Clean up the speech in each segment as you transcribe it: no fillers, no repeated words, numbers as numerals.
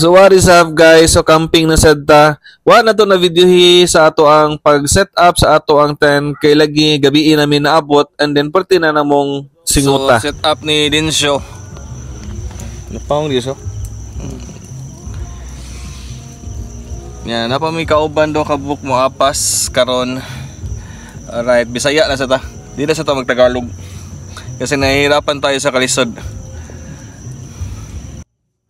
So what is up guys? So camping na sad ta. Wa na to na videohi sa ato ang pag-set up sa ato ang tent kay lagi gabi namin naabot and then perti na namong singuta. So set up ni Dinsyo. Napaong Dinsyo. Yan, napa may kauban do kabuk mo apas karon. Alright, Bisaya na sa ta. Di na sa ta magtagalog. Kasi nahihirapan tayo sa kalisod.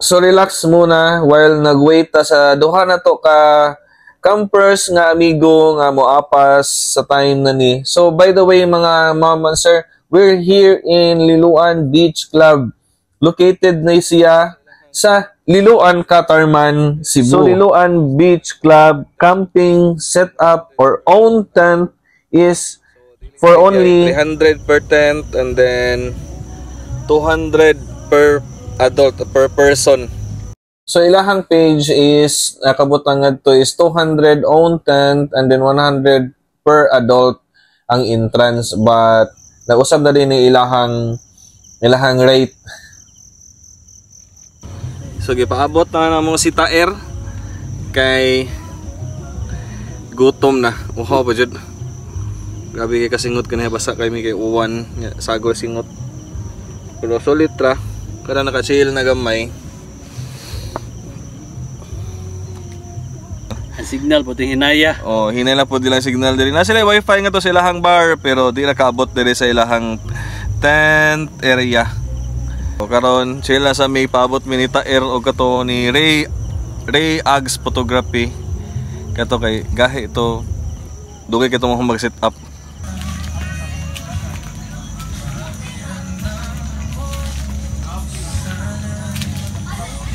So relax muna while nagwait ta sa duha na to ka campers nga amigo nga moapas sa time na ni. So by the way mga mom and sir, we're here in Liloan Beach Club. Located na siya sa Liloan, Catarman, Cebu. So Liloan Beach Club camping setup or own tent is for only 300 per tent and then 200 per adult per person. So ilahang page is nakabutang to is 200 own tent and then 100 per adult ang entrance, but nag-usab na din ni ilahang rate. So gipaabot na namo si Taer kay gutom na. Uhaw pa jud. Grabe kay kasingot kanay basa kay mi kay uwan sagol singot. Pero solid ra. Kada naka-chill na gamay. Ang signal puti hinaya. Oh, hinay po dila signal diri. Na sila wifi nga to sa ilahang bar pero di ra kaabot diri sa ilahang tent area. So karon chill na sa may paabot minita air og kato ni Ray Ags Photography. Kato kay gahi ito dugay kito mo mag-set up.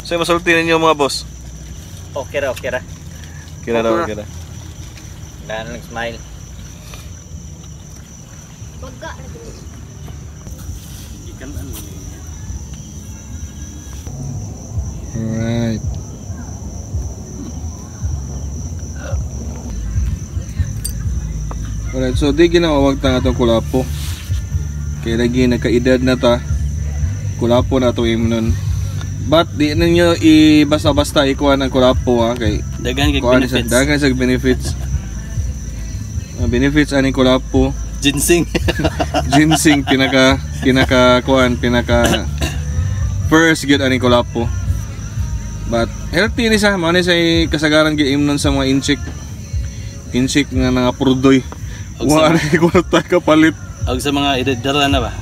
So masulti ninyo mga boss. Okay ra. Kira daw, kira. Dahil nag-smile. Alright. Alright, so di ginawag ta atong kulapo. Kaya lagi nagkaedad na ta. Kulapo na to imnon. But di ninyo basta-basta ikuha ng kulapo ha kay dagan kay benefits. Dagan sa benefits. Benefits ani kulapo. Ginseng. Ginseng pinaka first good ani kulapo. But healthy ni sa mao ni sa kasagaran giimnon sa mga insik nga nga prudoy. Wa ni kwarta ka palit. Og sa mga idadara na ba?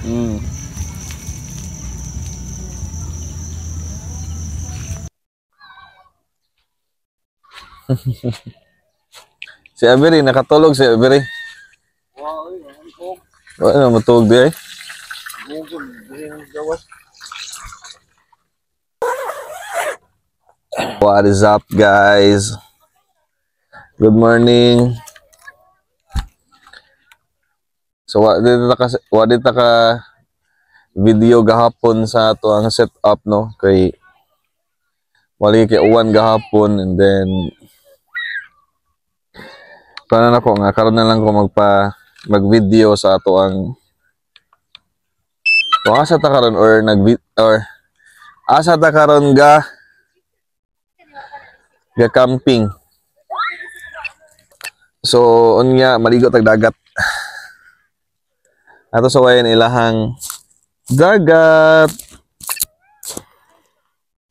Si Avery nakatulog si Avery. Wala na matulog di ay. What is up guys? Good morning. So what did ka video gahapon sa ato ang setup no kay wali kay uwan gahapon and then paano na ko nga karon na lang ko mag-video sa ato ang asa ta karon or asa ta karon ga camping. So unya maligo tag dagat. Ato sa wayan ilahang dagat.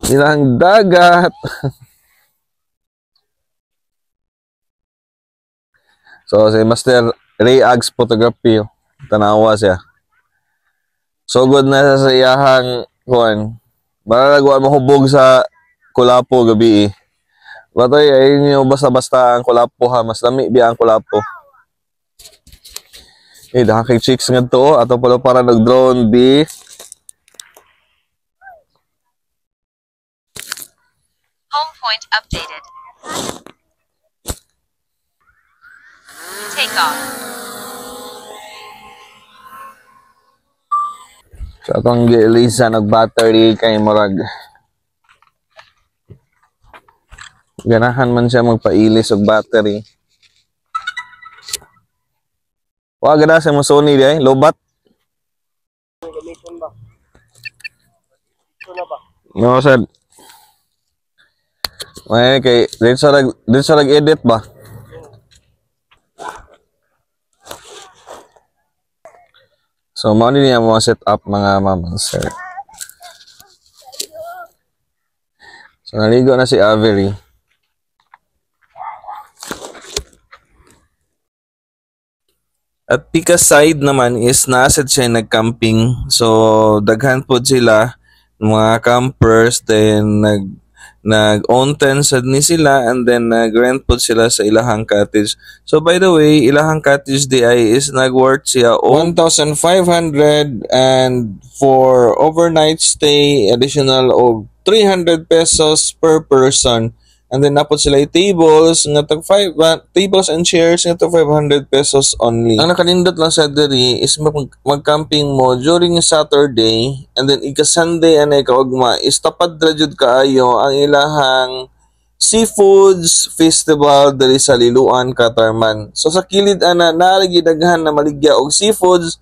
Ilahang dagat. So si Master Ray Ags Photography, tanawa siya. So good na sa iyahang kuan. Baralaguan mahubog sa kulapo gabi. Batoy ay inyo basta-basta ang kulapo ha, mas lami biya ang kulapo. Dahang kay chicks ngadto ato pala para nag-drone bi. Home point updated. Take off. So atong gi-Elisa nag-battery kay murag ganahan man siya magpailis og battery. Wa gana sa mo Sony di ay lobat. No sad. May kay dito sa edit ba? So mao ni niya mo set up mga ma'am sir. So naligo na si Avery. At Pika side naman is naasad siya nag-camping. So daghan po sila mga campers, then nag-own tent sad ni sila, and then nag-rent po sila sa ilahang cottage. So by the way, ilahang cottage di ay is nag-worth siya 1,500, and for overnight stay additional of 300 pesos per person. And then napot sila tables nga tag 5 tables and chairs nga tag 500 pesos only. Ang nakalindot lang sa diri is mag-camping mo during Saturday, and then ika Sunday anay kaugma is tapad ra jud kaayo ang ilahang seafoods festival diri sa Liloan, Catarman. So sa kilid ana naari daghan na maligya og seafoods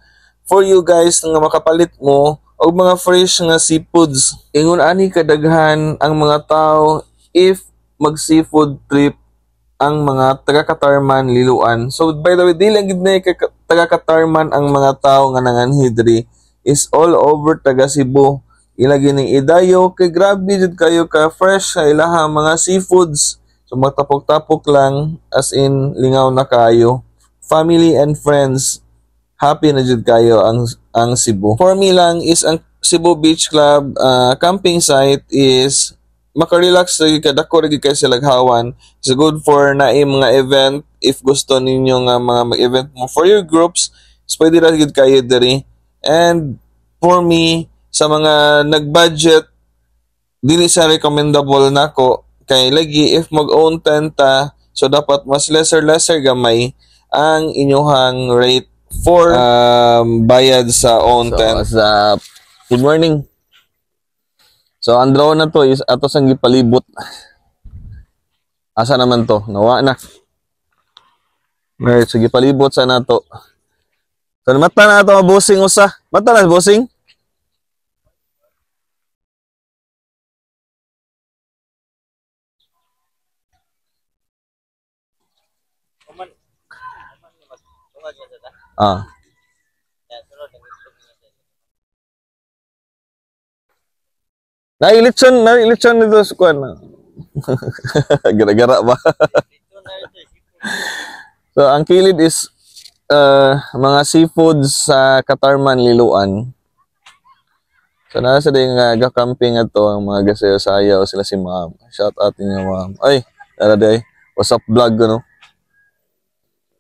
for you guys nga makapalit mo og mga fresh nga seafoods. Ingon ani kadaghan ang mga tao if mag-seafood trip ang mga taga-Catarman, Liloan. So, by the way, di lang gid na taga-Catarman ang mga tao nga nanganhidri is all over taga-Cebu. Ilagi ning idayo, kay grabe jud kayo ka fresh sa ilahang mga seafoods. So, matapok-tapok lang, as in, lingaw na kayo. Family and friends, happy na jud kayo ang Cebu. For me lang is ang Cebu Beach Club camping site is makarelax lagi ka, dako lagi kayo sa laghawan. It's good for naay mga event. If gusto ninyo nga mga mag-event mo for your groups, so pwede lagi kayo diri. And for me, sa mga nag-budget, dili sa recommendable nako kay lagi if mag-own tenta, so dapat mas lesser gamay ang inyong rate for bayad sa own tent. Good morning. So, ang drone na to is ato sang gipalibot. Asa naman to? Nawa na. Right, so gipalibot sa nato. So, mata na ato bossing usa. Mata na bossing. Ah. Nailitson nito sa kuan. Gara-gara ba? So, ang kilid is mga seafoods sa Catarman, Liloan. So, nasa din nga ga-camping ato ang mga gasayo-sayaw sila si ma'am. Shout out niyo ma'am. Ay, tara day. What's up vlog no?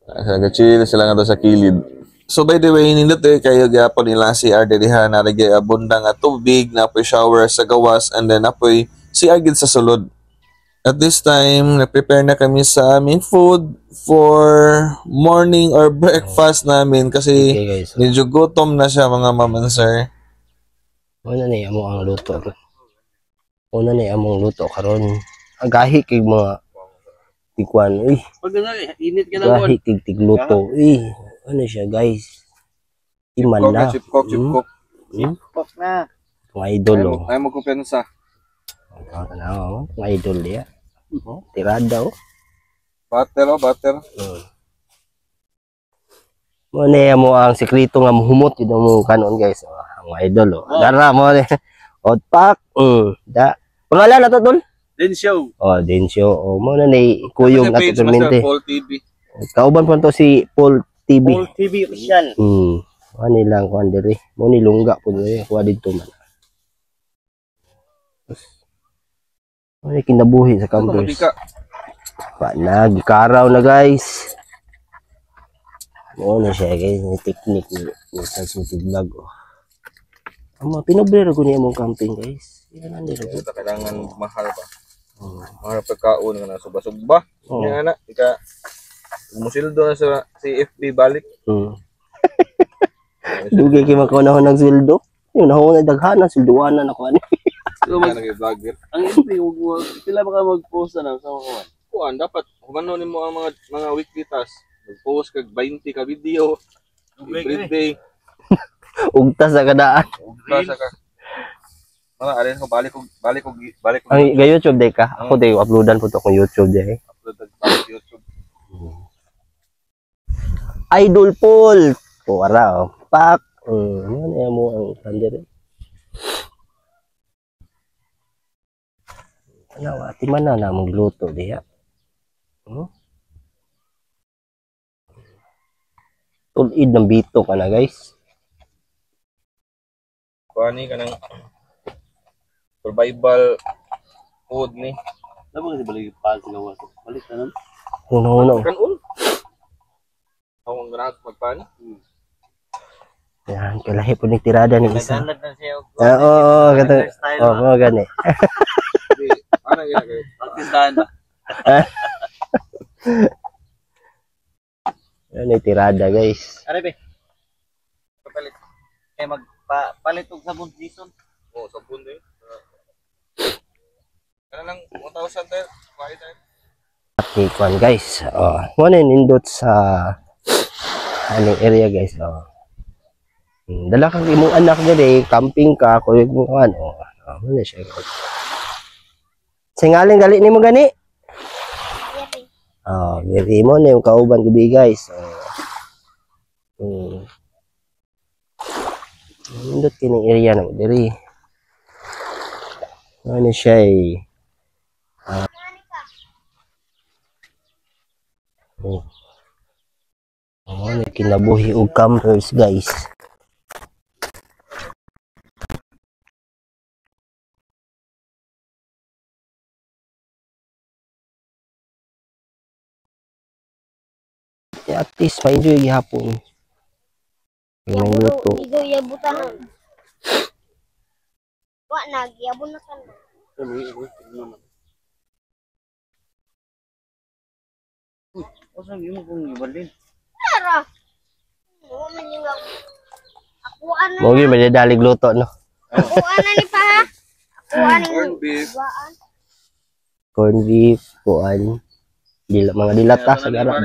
Ga-chill sila nga to sa kilid. So by the way, nindot kayo gyapon nila si diriha na lagi abunda nga tubig, napoy shower sa gawas, and then napoy CR gid sa sulod. At this time, na-prepare na kami sa aming food for morning or breakfast namin kasi Okay, guys. medyo gutom na siya mga ma'am and sir. Una ni amo ang luto. Una ni among luto karon. Agahi kay mga tikwan. Uy, Pag init ka na gahi kay tigluto. Uy, ano siya guys? Iman na. Chip cook. Pok na. Mga idol oh. Ay mo kumpensa. Ano, mga idol dia. Tirada oh. Butter. Mo ni amo ang sekreto nga muhumot yun mo kanon guys. Ang mga idol oh. Dara mo ni. Otpak. Da. Pangalan na to tol? Then show. Oh, Densyo. Oh, mo na ni kuyog na to mente. Paul TV. Kauban pa to si Paul TV. Full TV official. Ani lang kuan diri. Mo ni lungga pud diri kuha didto man. Ay kinabuhi sa campers. Pa nagkaraw na guys. Mo na siya guys, ni technique ni sa vlog. Ama pinobre ra guni among camping guys. Yan andi ra. Kailangan mahal pa. Mahal pagkaon nga na subba-subba. Nga na, ika musildo na sa CFB balik. Dugay kay makunahon ng sweldo. Yung nahon na daghanan silduanan ako ani. So, Vlogger. ang FB, sila baka mag-post na sa mga Kuan dapat humano nimo ang mga weekly task. Mag-post kag 20 ka video every day. Ugta sa kadaan. Basa ka. alin ko balik ko Ang ga YouTube day ka. Ako day uploadan po to kung YouTube day. upload sa YouTube. Idol Paul. Wala oh. Pak. Ano yan mo ang thunder. Ano, ati man na magluto diya. Tulid ng bito ka na guys. Kuani ka ng survival food ni. Labo kasi balik pa sa gawas. Balik na nun. Uno. Kanon. Ako ang ganag magpani. Yan, kalahi po ni tirada ni isa. Nagdanad na siya. Oo, gato. Oo, gani. Ano ginagawa? Artistahan ba? Yan ay tirada guys. Ano ba? Papalit. Kaya magpalit og sabon season. Oo, sabon din. Ano lang 1,000 tayo? Kuha tayo. Okay, kuan guys. Mo na nindot sa aning area guys. Dala kang imong anak diri, camping ka, kuy mo kuan. Mo na siya. Singaling gali nimo gani? Diri mo na yung kauban gabi guys. Nindot kining area na diri. Ano siya eh. Kinabuhi og campers guys. At least ma-enjoy gihapon. Yung luto. Igo yabutan. Wa na giyabon na kan. Osa gyud mo kung ibalin. Tara. Mo man yung ako ana. Mo gyud madadalig luto no. Ako ana ni pa. Ako ana Corn beef. Corn beef, kuan. Mga dilata sa gara.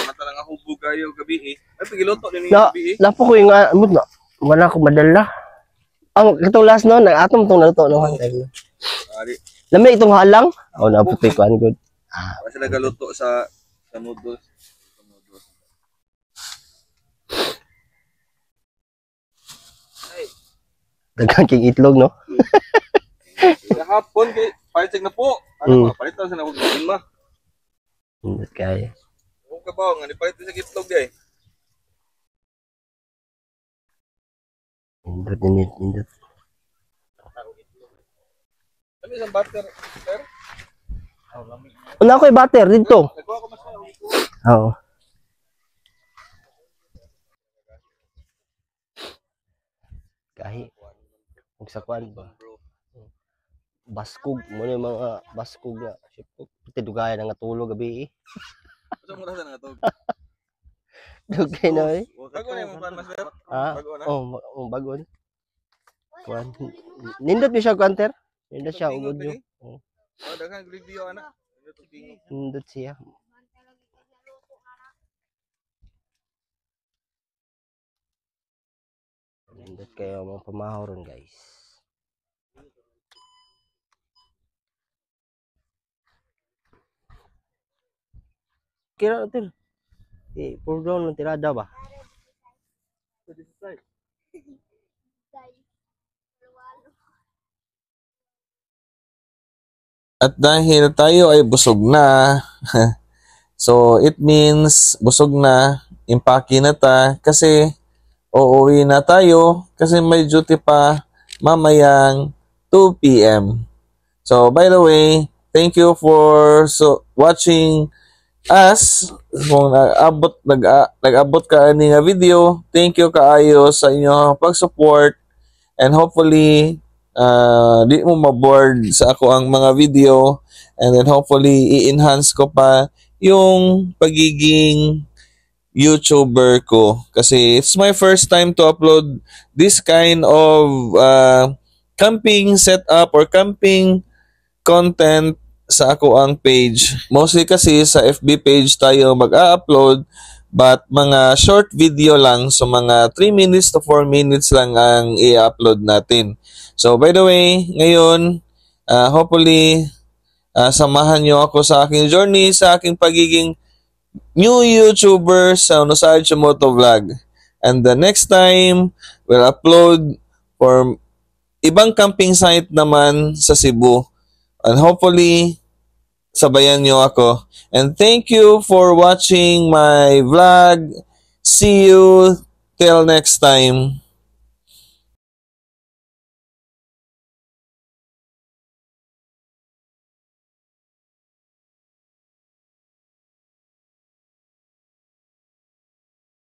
Mata lang ako bugayo gabi eh. Ay pigiloto din Na, gabi eh. lapo ko yung amot na. Wala ko madala. Ang katong last no, nag-atom tong naluto no. Ari, Lamay itong halang. Naputoy ko an good. kasi nagaluto sa noodles. Daghang king itlog no. Kahapon kay palitig na po. Ano palitan sa nawag ma. Hindi kaya. Kung kabaw nga ni palitan sa itlog ay. Indot. Ano isang butter? Sir? Una ko butter dito. Nagkuha ko mas Oo. Kahi. Kung sa kwan ba? Baskog. Muna yung mga baskog na. Pati dugayan na nga tulog gabi eh. Gusto mo na sa natog. Dugay na eh. Bago na yung pan master. Bago na. Bago na. Kwan. Nindot mo siya kwanter? Nindot siya. Ugod nyo. Daghang review ana. Nindot siya. Nindot kayo mga pamahoron guys. Kira natin. Pour down ng tirada ba? At dahil tayo ay busog na, so it means busog na, impake na ta, kasi uuwi na tayo, kasi may duty pa mamayang 2 p.m. So by the way, thank you for watching us. Kung nag-abot ka ani nga video, thank you kaayo sa inyo pag-support, and hopefully di mo ma-board sa ako ang mga video, and then hopefully i-enhance ko pa yung pagiging YouTuber ko, kasi it's my first time to upload this kind of camping setup or camping content sa ako ang page. Mostly kasi sa FB page tayo mag-upload, But mga short video lang, so mga 3 minutes to 4 minutes lang ang i-upload natin. So by the way, ngayon, hopefully, samahan nyo ako sa aking journey, sa aking pagiging new YouTuber sa Nosarcho Moto Vlog. And the next time, we'll upload for ibang camping site naman sa Cebu. And hopefully, sabayan nyo ako. And thank you for watching my vlog. See you till next time.